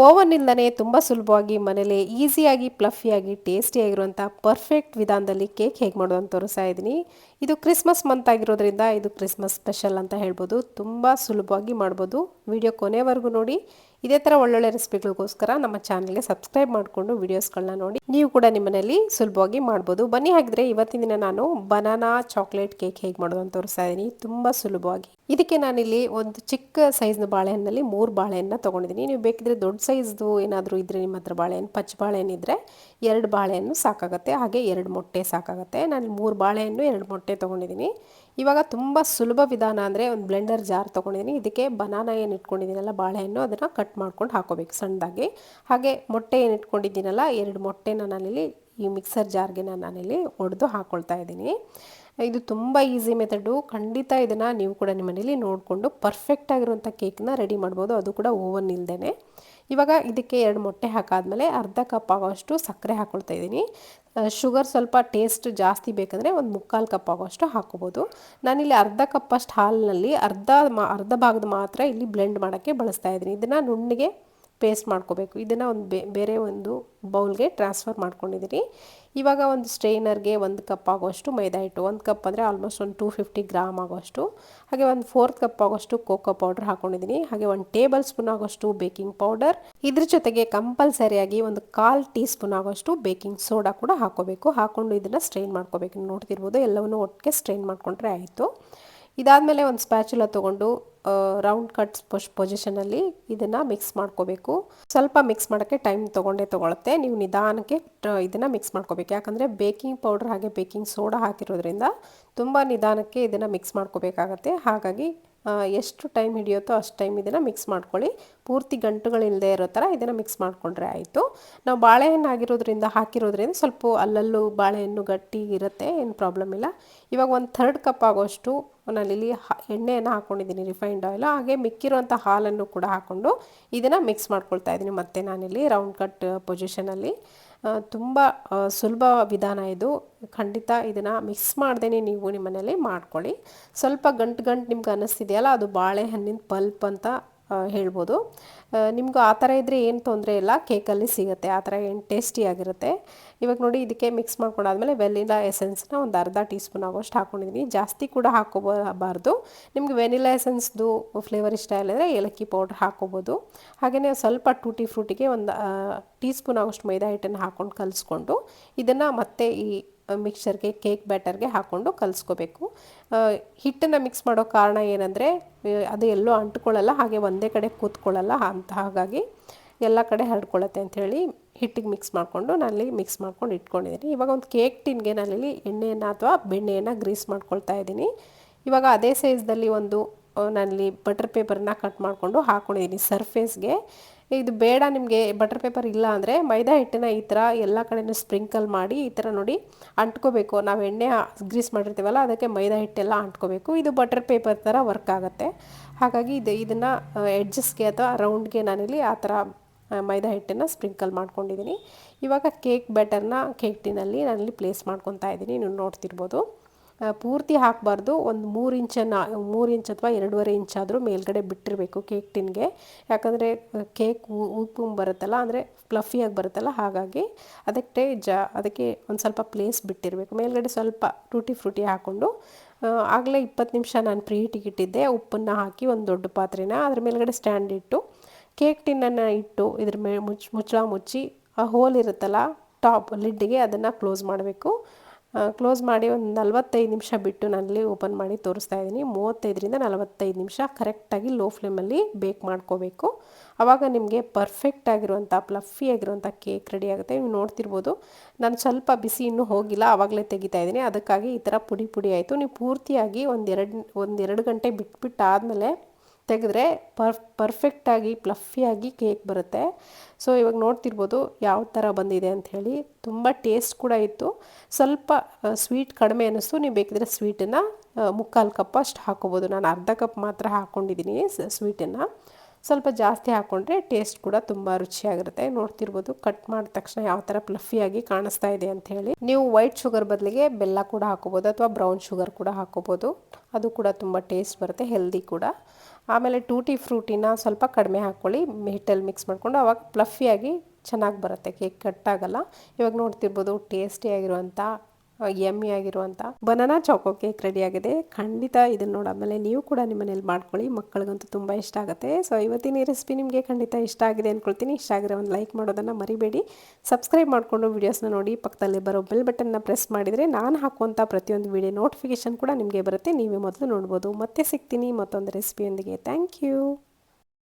Oven ಇಲ್ದನೆ ತುಂಬ ಸುಲಭವಾಗಿ ಮನೇಲಿ ಈಸಿಯಾಗಿ ಪ್ಲಫಿಯಾಗಿ ಟೇಸ್ಟಿಯಾಗಿರುವಂಥ ಪರ್ಫೆಕ್ಟ್ ವಿಧಾನದಲ್ಲಿ ಕೇಕ್ ಹೇಗೆ ಮಾಡೋದು ಅಂತ ತೋರಿಸ್ತಾ ಇದ್ದೀನಿ. ಇದು ಕ್ರಿಸ್ಮಸ್ ಮಂತ್ ಆಗಿರೋದ್ರಿಂದ ಇದು ಕ್ರಿಸ್ಮಸ್ ಸ್ಪೆಷಲ್ ಅಂತ ಹೇಳ್ಬೋದು. ತುಂಬ ಸುಲಭವಾಗಿ ಮಾಡ್ಬೋದು. ವಿಡಿಯೋ ಕೊನೆವರೆಗೂ ನೋಡಿ. ಇದೇ ಥರ ಒಳ್ಳೊಳ್ಳೆ ರೆಸಿಪಿಗಳಿಗೋಸ್ಕರ ನಮ್ಮ ಚಾನಲ್ಗೆ ಸಬ್ಸ್ಕ್ರೈಬ್ ಮಾಡಿಕೊಂಡು ವಿಡಿಯೋಸ್ಗಳನ್ನ ನೋಡಿ ನೀವು ಕೂಡ ನಿಮ್ಮನೇಲಿ ಸುಲಭವಾಗಿ ಮಾಡ್ಬೋದು. ಬನ್ನಿ ಹಾಗಿದ್ರೆ ಇವತ್ತಿನ ದಿನ ನಾನು ಬನಾನಾ ಚಾಕ್ಲೇಟ್ ಕೇಕ್ ಹೇಗೆ ಮಾಡೋದು ಅಂತ ತೋರಿಸ್ತಾ ಇದ್ದೀನಿ ತುಂಬ ಸುಲಭವಾಗಿ. ಇದಕ್ಕೆ ನಾನಿಲ್ಲಿ ಒಂದು ಚಿಕ್ಕ ಸೈಜ್ನ ಬಾಳೆಹಣ್ಣಲ್ಲಿ 3 ಬಾಳೆಹಣ್ಣನ್ನ ತೊಗೊಂಡಿದ್ದೀನಿ. ನೀವು ಬೇಕಿದ್ರೆ ದೊಡ್ಡ ಸೈಜ್ದು ಏನಾದರೂ ಇದ್ದರೆ ನಿಮ್ಮ ಹತ್ರ ಬಾಳೆಹಣ್ಣು ಪಚ್ಚ ಬಾಳೆಹಣ್ಣಿದ್ರೆ 2 ಬಾಳೆಹಣ್ಣು ಸಾಕಾಗುತ್ತೆ. ಹಾಗೆ 2 ಮೊಟ್ಟೆ ಸಾಕಾಗುತ್ತೆ. ನಾನು 3 ಬಾಳೆಹಣ್ಣು 2 ಮೊಟ್ಟೆ ತೊಗೊಂಡಿದ್ದೀನಿ. ಇವಾಗ ತುಂಬ ಸುಲಭ ವಿಧಾನ ಅಂದರೆ ಒಂದು ಬ್ಲೆಂಡರ್ ಜಾರ್ ತೊಗೊಂಡಿದ್ದೀನಿ. ಇದಕ್ಕೆ ಬನಾನಾ ಏನು ಇಟ್ಕೊಂಡಿದ್ದೀನಲ್ಲ ಬಾಳೆಹಣ್ಣು ಅದನ್ನು ಕಟ್ ಮಾಡ್ಕೊಂಡು ಹಾಕೋಬೇಕು ಸಣ್ಣದಾಗಿ. ಹಾಗೆ ಮೊಟ್ಟೆ ಏನು ಇಟ್ಕೊಂಡಿದ್ದೀನಲ್ಲ 2 ಮೊಟ್ಟೆನ ನಾನಿಲ್ಲಿ ಈ ಮಿಕ್ಸರ್ ಜಾರ್ಗೆ ನಾನಿಲ್ಲಿ ಒಡೆದು ಹಾಕ್ಕೊಳ್ತಾ ಇದ್ದೀನಿ. ಇದು ತುಂಬ ಈಸಿ ಮೆಥಡು. ಖಂಡಿತ ಇದನ್ನು ನೀವು ಕೂಡ ನಿಮ್ಮ ಮನೇಲಿ ನೋಡಿಕೊಂಡು ಪರ್ಫೆಕ್ಟಾಗಿರುವಂಥ ಕೇಕ್ನ ರೆಡಿ ಮಾಡ್ಬೋದು, ಅದು ಕೂಡ ಓವನ್ ಇಲ್ಲದೇ. ಇವಾಗ ಇದಕ್ಕೆ 2 ಮೊಟ್ಟೆ ಹಾಕಾದ್ಮೇಲೆ ಅರ್ಧ ಕಪ್ ಆಗೋಷ್ಟು ಸಕ್ಕರೆ ಹಾಕ್ಕೊಳ್ತಾ ಇದ್ದೀನಿ. ಶುಗರ್ ಸ್ವಲ್ಪ ಟೇಸ್ಟ್ ಜಾಸ್ತಿ ಬೇಕಂದರೆ ಒಂದು 3/4 ಕಪ್ ಆಗೋಷ್ಟು ಹಾಕ್ಕೋಬೋದು. ನಾನಿಲ್ಲಿ ಅರ್ಧ ಕಪ್ಪಷ್ಟು ಹಾಲಿನಲ್ಲಿ ಅರ್ಧ ಭಾಗದ ಮಾತ್ರ ಇಲ್ಲಿ ಬ್ಲೆಂಡ್ ಮಾಡೋಕ್ಕೆ ಬಳಸ್ತಾ ಇದ್ದೀನಿ. ಇದನ್ನು ನುಣ್ಣಗೆ ಪೇಸ್ಟ್ ಮಾಡ್ಕೋಬೇಕು. ಇದನ್ನು ಒಂದು ಬೇರೆ ಒಂದು ಬೌಲ್ಗೆ ಟ್ರಾನ್ಸ್ಫರ್ ಮಾಡ್ಕೊಂಡಿದ್ದೀನಿ. ಇವಾಗ ಒಂದು ಸ್ಟ್ರೈನರ್ಗೆ 1 ಕಪ್ ಆಗೋಷ್ಟು ಮೈದಾ ಹಿಟ್ಟು, 1 ಕಪ್ ಅಂದರೆ ಆಲ್ಮೋಸ್ಟ್ ಒಂದು 250 ಗ್ರಾಮ್ ಆಗೋಷ್ಟು, ಹಾಗೆ ಒಂದು 4 ಕಪ್ ಆಗೋಷ್ಟು ಕೋಕೋ ಪೌಡರ್ ಹಾಕ್ಕೊಂಡಿದ್ದೀನಿ. ಹಾಗೆ 1 ಟೇಬಲ್ ಸ್ಪೂನ್ ಆಗೋಷ್ಟು ಬೇಕಿಂಗ್ ಪೌಡರ್, ಇದ್ರ ಜೊತೆಗೆ ಕಂಪಲ್ಸರಿಯಾಗಿ ಒಂದು 1/4 ಟೀ ಸ್ಪೂನ್ ಆಗೋಷ್ಟು ಬೇಕಿಂಗ್ ಸೋಡಾ ಕೂಡ ಹಾಕ್ಕೋಬೇಕು. ಹಾಕ್ಕೊಂಡು ಇದನ್ನು ಸ್ಟ್ರೈನ್ ಮಾಡ್ಕೋಬೇಕು. ನೋಡ್ತಿರ್ಬೋದು ಎಲ್ಲವನ್ನೂ ಒಟ್ಟಿಗೆ ಸ್ಟ್ರೈನ್ ಮಾಡ್ಕೊಂಡ್ರೆ ಆಯಿತು. ಇದಾದಮೇಲೆ ಒಂದು ಸ್ಪ್ಯಾಚುಲ ತೊಗೊಂಡು ರೌಂಡ್ ಕಟ್ಸ್ ಪೊಸಿಷನಲ್ಲಿ ಇದನ್ನು ಮಿಕ್ಸ್ ಮಾಡ್ಕೋಬೇಕು. ಸ್ವಲ್ಪ ಮಿಕ್ಸ್ ಮಾಡೋಕ್ಕೆ ಟೈಮ್ ತೊಗೊಳುತ್ತೆ. ನೀವು ನಿಧಾನಕ್ಕೆ ಇದನ್ನು ಮಿಕ್ಸ್ ಮಾಡ್ಕೋಬೇಕು. ಯಾಕಂದರೆ ಬೇಕಿಂಗ್ ಪೌಡರ್ ಹಾಗೆ ಬೇಕಿಂಗ್ ಸೋಡಾ ಹಾಕಿರೋದ್ರಿಂದ ತುಂಬ ನಿಧಾನಕ್ಕೆ ಇದನ್ನು ಮಿಕ್ಸ್ ಮಾಡ್ಕೋಬೇಕಾಗತ್ತೆ. ಹಾಗಾಗಿ ಎಷ್ಟು ಟೈಮ್ ಹಿಡಿಯುತ್ತೋ ಅಷ್ಟು ಟೈಮ್ ಇದನ್ನು ಮಿಕ್ಸ್ ಮಾಡ್ಕೊಳ್ಳಿ. ಪೂರ್ತಿ ಗಂಟುಗಳಿಲ್ಲದೆ ಇರೋ ಥರ ಇದನ್ನು ಮಿಕ್ಸ್ ಮಾಡಿಕೊಂಡ್ರೆ ಆಯಿತು. ನಾವು ಬಾಳೆಹಣ್ಣು ಹಾಕಿರೋದ್ರಿಂದ ಸ್ವಲ್ಪ ಅಲ್ಲಲ್ಲೂ ಬಾಳೆಹಣ್ಣು ಗಟ್ಟಿ ಇರುತ್ತೆ, ಏನು ಪ್ರಾಬ್ಲಮ್ ಇಲ್ಲ. ಇವಾಗ 1/3 ಕಪ್ ಆಗೋಷ್ಟು ನಾನಿಲ್ಲಿ ಎಣ್ಣೆಯನ್ನು ಹಾಕ್ಕೊಂಡಿದ್ದೀನಿ, ರಿಫೈನ್ಡ್ ಆಯಿಲ್. ಹಾಗೆ ಮಿಕ್ಕಿರುವಂಥ ಹಾಲನ್ನು ಕೂಡ ಹಾಕ್ಕೊಂಡು ಇದನ್ನು ಮಿಕ್ಸ್ ಮಾಡ್ಕೊಳ್ತಾ ಇದ್ದೀನಿ. ಮತ್ತು ನಾನಿಲ್ಲಿ ರೌಂಡ್ ಕಟ್ ಪೊಸಿಷನಲ್ಲಿ ತುಂಬ ಸುಲಭ ವಿಧಾನ ಇದು. ಖಂಡಿತ ಇದನ್ನು ಮಿಕ್ಸ್ ಮಾಡ್ದೇ ನೀವು ನಿಮ್ಮ ಮನೇಲಿ ಮಾಡ್ಕೊಳ್ಳಿ. ಸ್ವಲ್ಪ ಗಂಟು ನಿಮ್ಗೆ ಅನ್ನಿಸ್ತಿದೆಯಲ್ಲ, ಅದು ಬಾಳೆಹಣ್ಣಿನ ಪಲ್ಪ್ ಅಂತ ಹೇಳ್ಬೋದು. ನಿಮಗೂ ಆ ಥರ ಇದ್ದರೆ ಏನು ತೊಂದರೆ ಇಲ್ಲ, ಕೇಕಲ್ಲಿ ಸಿಗುತ್ತೆ. ಆ ಥರ ಏನು ಟೇಸ್ಟಿಯಾಗಿರುತ್ತೆ. ಇವಾಗ ನೋಡಿ ಇದಕ್ಕೆ ಮಿಕ್ಸ್ ಮಾಡ್ಕೊಂಡಾದ್ಮೇಲೆ ವೆನಿಲಾ ಎಸೆನ್ಸ್ನ ಒಂದು ಅರ್ಧ ಟೀ ಸ್ಪೂನ್ ಆಗೋಷ್ಟು ಹಾಕ್ಕೊಂಡಿದ್ದೀನಿ. ಜಾಸ್ತಿ ಕೂಡ ಹಾಕ್ಕೋಬಾರ್ದು. ನಿಮ್ಗೆ ವೆನಿಲಾ ಎಸೆನ್ಸ್ದು ಫ್ಲೇವರ್ ಇಷ್ಟ ಇಲ್ಲಂದರೆ ಏಲಕ್ಕಿ ಪೌಡ್ರ್ ಹಾಕ್ಕೋಬೋದು. ಹಾಗೆಯೇ ಸ್ವಲ್ಪ ಟೂಟಿ ಫ್ರೂಟಿಗೆ ಒಂದು ಟೀ ಸ್ಪೂನ್ ಆಗೋಷ್ಟು ಮೈದಾ ಹಿಟ್ಟನ್ನು ಹಾಕ್ಕೊಂಡು ಕಲಿಸ್ಕೊಂಡು ಇದನ್ನು ಮತ್ತೆ ಈ ಮಿಕ್ಸರ್ಗೆ ಕೇಕ್ ಬ್ಯಾಟರ್ಗೆ ಹಾಕ್ಕೊಂಡು ಕಲಿಸ್ಕೋಬೇಕು. ಹಿಟ್ಟನ್ನು ಮಿಕ್ಸ್ ಮಾಡೋ ಕಾರಣ ಏನಂದರೆ ಅದು ಎಲ್ಲೂ ಅಂಟ್ಕೊಳ್ಳಲ್ಲ, ಹಾಗೆ ಒಂದೇ ಕಡೆ ಕೂತ್ಕೊಳ್ಳಲ್ಲ ಅಂತ. ಹಾಗಾಗಿ ಎಲ್ಲ ಕಡೆ ಹರಡ್ಕೊಳ್ಳುತ್ತೆ ಅಂಥೇಳಿ ಹಿಟ್ಟಿಗೆ ಮಿಕ್ಸ್ ಮಾಡಿಕೊಂಡು ನಾನಲ್ಲಿ ಮಿಕ್ಸ್ ಮಾಡ್ಕೊಂಡು ಇಟ್ಕೊಂಡಿದ್ದೀನಿ. ಇವಾಗ ಒಂದು ಕೇಕ್ ಟಿನ್ಗೆ ನಾನಲ್ಲಿ ಎಣ್ಣೆಯನ್ನು ಅಥವಾ ಬೆಣ್ಣೆಯನ್ನು ಗ್ರೀಸ್ ಮಾಡ್ಕೊಳ್ತಾ ಇದ್ದೀನಿ. ಇವಾಗ ಅದೇ ಸೈಜ್ದಲ್ಲಿ ನಾನಲ್ಲಿ ಬಟರ್ ಪೇಪರನ್ನ ಕಟ್ ಮಾಡಿಕೊಂಡು ಹಾಕ್ಕೊಂಡಿದ್ದೀನಿ ಸರ್ಫೇಸ್ಗೆ. ಇದು ಬೇಡ ನಿಮಗೆ ಬಟರ್ ಪೇಪರ್ ಇಲ್ಲ ಅಂದರೆ ಮೈದಾ ಹಿಟ್ಟನ್ನ ಈ ಥರ ಎಲ್ಲ ಕಡೆಯೂ ಸ್ಪ್ರಿಂಕಲ್ ಮಾಡಿ ಈ ಥರ ನೋಡಿ ಅಂಟ್ಕೋಬೇಕು. ನಾವು ಎಣ್ಣೆ ಗ್ರೀಸ್ ಮಾಡಿರ್ತೀವಲ್ಲ ಅದಕ್ಕೆ ಮೈದಾ ಹಿಟ್ಟೆಲ್ಲ ಅಂಟ್ಕೋಬೇಕು. ಇದು ಬಟರ್ ಪೇಪರ್ ಥರ ವರ್ಕ್ ಆಗುತ್ತೆ. ಹಾಗಾಗಿ ಇದನ್ನು ಎಡ್ಜಸ್ಗೆ ಅಥವಾ ರೌಂಡ್ಗೆ ನಾನಿಲ್ಲಿ ಆ ಥರ ಮೈದಾ ಹಿಟ್ಟನ್ನು ಸ್ಪ್ರಿಂಕಲ್ ಮಾಡ್ಕೊಂಡಿದ್ದೀನಿ. ಇವಾಗ ಕೇಕ್ ಬ್ಯಾಟರ್ನ ಕೇಕ್ ಟಿನಲ್ಲಿ ನಾನಿಲ್ಲಿ ಪ್ಲೇಸ್ ಮಾಡ್ಕೊತಾ ಇದ್ದೀನಿ. ನೀವು ನೋಡ್ತಿರ್ಬೋದು. ಪೂರ್ತಿ ಹಾಕಬಾರ್ದು. ಒಂದು 3 ಇಂಚ್ ಅಥವಾ 2.5 ಇಂಚ್ ಆದರೂ ಮೇಲ್ಗಡೆ ಬಿಟ್ಟಿರಬೇಕು ಕೇಕ್ ಟಿನ್ಗೆ. ಯಾಕಂದರೆ ಕೇಕ್ ಉಪ್ಪು ಬರುತ್ತಲ್ಲ, ಅಂದರೆ ಫ್ಲಫಿಯಾಗಿ ಬರುತ್ತಲ್ಲ, ಹಾಗಾಗಿ ಅದಕ್ಕೆ ಒಂದು ಸ್ವಲ್ಪ ಪ್ಲೇಸ್ ಬಿಟ್ಟಿರಬೇಕು. ಮೇಲ್ಗಡೆ ಸ್ವಲ್ಪ ಟೂಟಿ ಫ್ರೂಟಿ ಹಾಕ್ಕೊಂಡು ಆಗಲೇ 20 ನಿಮಿಷ ನಾನು ಪ್ರೀಹೀಟಿಗೆ ಇಟ್ಟಿದ್ದೆ. ಉಪ್ಪನ್ನು ಹಾಕಿ ಒಂದು ದೊಡ್ಡ ಪಾತ್ರೆನ ಅದ್ರ ಮೇಲ್ಗಡೆ ಸ್ಟ್ಯಾಂಡ್ ಇಟ್ಟು ಕೇಕ್ ಟಿನ್ನನ್ನು ಇಟ್ಟು ಇದ್ರ ಮೇಲೆ ಮುಚ್ಚಳ ಮುಚ್ಚಿ ಆ ಹೋಲ್ ಇರುತ್ತಲ್ಲ ಟಾಪ್ ಲಿಡ್ಗೆ ಅದನ್ನು ಕ್ಲೋಸ್ ಮಾಡಬೇಕು. ಕ್ಲೋಸ್ ಮಾಡಿ ಒಂದು 45 ನಿಮಿಷ ಬಿಟ್ಟು ನಾನಲ್ಲಿ ಓಪನ್ ಮಾಡಿ ತೋರಿಸ್ತಾ ಇದ್ದೀನಿ. 35ರಿಂದ 45 ನಿಮಿಷ ಕರೆಕ್ಟಾಗಿ ಲೋ ಫ್ಲೇಮಲ್ಲಿ ಬೇಕ್ ಮಾಡ್ಕೋಬೇಕು. ಆವಾಗ ನಿಮಗೆ ಪರ್ಫೆಕ್ಟ್ ಆಗಿರುವಂಥ ಫ್ಲಫಿ ಆಗಿರುವಂಥ ಕೇಕ್ ರೆಡಿ ಆಗುತ್ತೆ. ನೀವು ನೋಡ್ತಿರ್ಬೋದು, ನಾನು ಸ್ವಲ್ಪ ಬಿಸಿ ಇನ್ನೂ ಹೋಗಿಲ್ಲ, ಆವಾಗಲೇ ತೆಗಿತಾ ಇದ್ದೀನಿ. ಅದಕ್ಕಾಗಿ ಈ ಥರ ಪುಡಿ ಆಯಿತು. ನೀವು ಪೂರ್ತಿಯಾಗಿ ಒಂದೆರಡು ಗಂಟೆ ಬಿಟ್ಬಿಟ್ಟು ಆದಮೇಲೆ ತೆಗೆದ್ರೆ ಪರ್ಫೆಕ್ಟಾಗಿ ಫ್ಲಫಿಯಾಗಿ ಕೇಕ್ ಬರುತ್ತೆ. ಸೊ ಇವಾಗ ನೋಡ್ತಿರ್ಬೋದು ಯಾವ ಥರ ಬಂದಿದೆ ಅಂಥೇಳಿ. ತುಂಬ ಟೇಸ್ಟ್ ಕೂಡ ಇತ್ತು. ಸ್ವಲ್ಪ ಸ್ವೀಟ್ ಕಡಿಮೆ ಅನ್ನಿಸ್ತು. ನೀವು ಬೇಕಿದ್ರೆ ಸ್ವೀಟನ್ನು 3/4 ಕಪ್ ಅಷ್ಟು ಹಾಕ್ಕೋಬೋದು. ನಾನು ಅರ್ಧ ಕಪ್ ಮಾತ್ರ ಹಾಕ್ಕೊಂಡಿದ್ದೀನಿ ಸ್ವೀಟನ್ನು. ಸ್ವಲ್ಪ ಜಾಸ್ತಿ ಹಾಕ್ಕೊಂಡ್ರೆ ಟೇಸ್ಟ್ ಕೂಡ ತುಂಬ ರುಚಿಯಾಗಿರುತ್ತೆ. ನೋಡ್ತಿರ್ಬೋದು ಕಟ್ ಮಾಡಿದ ತಕ್ಷಣ ಯಾವ ಥರ ಫ್ಲಫಿಯಾಗಿ ಕಾಣಿಸ್ತಾ ಇದೆ ಅಂತ ಹೇಳಿ. ನೀವು ವೈಟ್ ಶುಗರ್ ಬದಲಿಗೆ ಬೆಲ್ಲ ಕೂಡ ಹಾಕೋಬೋದು ಅಥವಾ ಬ್ರೌನ್ ಶುಗರ್ ಕೂಡ ಹಾಕೋಬೋದು. ಅದು ಕೂಡ ತುಂಬ ಟೇಸ್ಟ್ ಬರುತ್ತೆ, ಹೆಲ್ದಿ ಕೂಡ. ಆಮೇಲೆ ಟೂಟಿ ಫ್ರೂಟಿನ ಸ್ವಲ್ಪ ಕಡಿಮೆ ಹಾಕ್ಕೊಳ್ಳಿ, ಹಿಟ್ಟಲ್ಲಿ ಮಿಕ್ಸ್ ಮಾಡಿಕೊಂಡು ಆವಾಗ ಫ್ಲಫಿಯಾಗಿ ಚೆನ್ನಾಗಿ ಬರುತ್ತೆ, ಕೇಕ್ ಕಟ್ಟಾಗಲ್ಲ. ಇವಾಗ ನೋಡ್ತಿರ್ಬೋದು ಟೇಸ್ಟಿಯಾಗಿರುವಂಥ ಯಮ್ಮಿ ಆಗಿರುವಂಥ ಬನಾನಾ ಚಾಕೋ ಕೇಕ್ ರೆಡಿಯಾಗಿದೆ. ಖಂಡಿತ ಇದನ್ನು ನೋಡಾದ್ಮೇಲೆ ನೀವು ಕೂಡ ನಿಮ್ಮ ಮನೇಲಿ ಮಾಡ್ಕೊಳ್ಳಿ, ಮಕ್ಕಳಿಗಂತೂ ತುಂಬ ಇಷ್ಟ ಆಗುತ್ತೆ. ಸೊ ಇವತ್ತಿನ ಈ ರೆಸಿಪಿ ನಿಮಗೆ ಖಂಡಿತ ಇಷ್ಟ ಆಗಿದೆ ಅಂದ್ಕೊಳ್ತೀನಿ. ಇಷ್ಟ ಆಗಿರೋ ಒಂದು ಲೈಕ್ ಮಾಡೋದನ್ನು ಮರಿಬೇಡಿ. ಸಬ್ಸ್ಕ್ರೈಬ್ ಮಾಡಿಕೊಂಡು ವೀಡಿಯೋಸ್ನ ನೋಡಿ, ಪಕ್ಕದಲ್ಲಿ ಬರೋ ಬೆಲ್ ಬಟನ್ನ ಪ್ರೆಸ್ ಮಾಡಿದರೆ ನಾನು ಹಾಕುವಂಥ ಪ್ರತಿಯೊಂದು ವೀಡಿಯೋ ನೋಟಿಫಿಕೇಷನ್ ಕೂಡ ನಿಮಗೆ ಬರುತ್ತೆ, ನೀವೇ ಮೊದಲು ನೋಡ್ಬೋದು. ಮತ್ತೆ ಸಿಗ್ತೀನಿ ಮತ್ತೊಂದು ರೆಸಿಪಿಯೊಂದಿಗೆ. Thank you.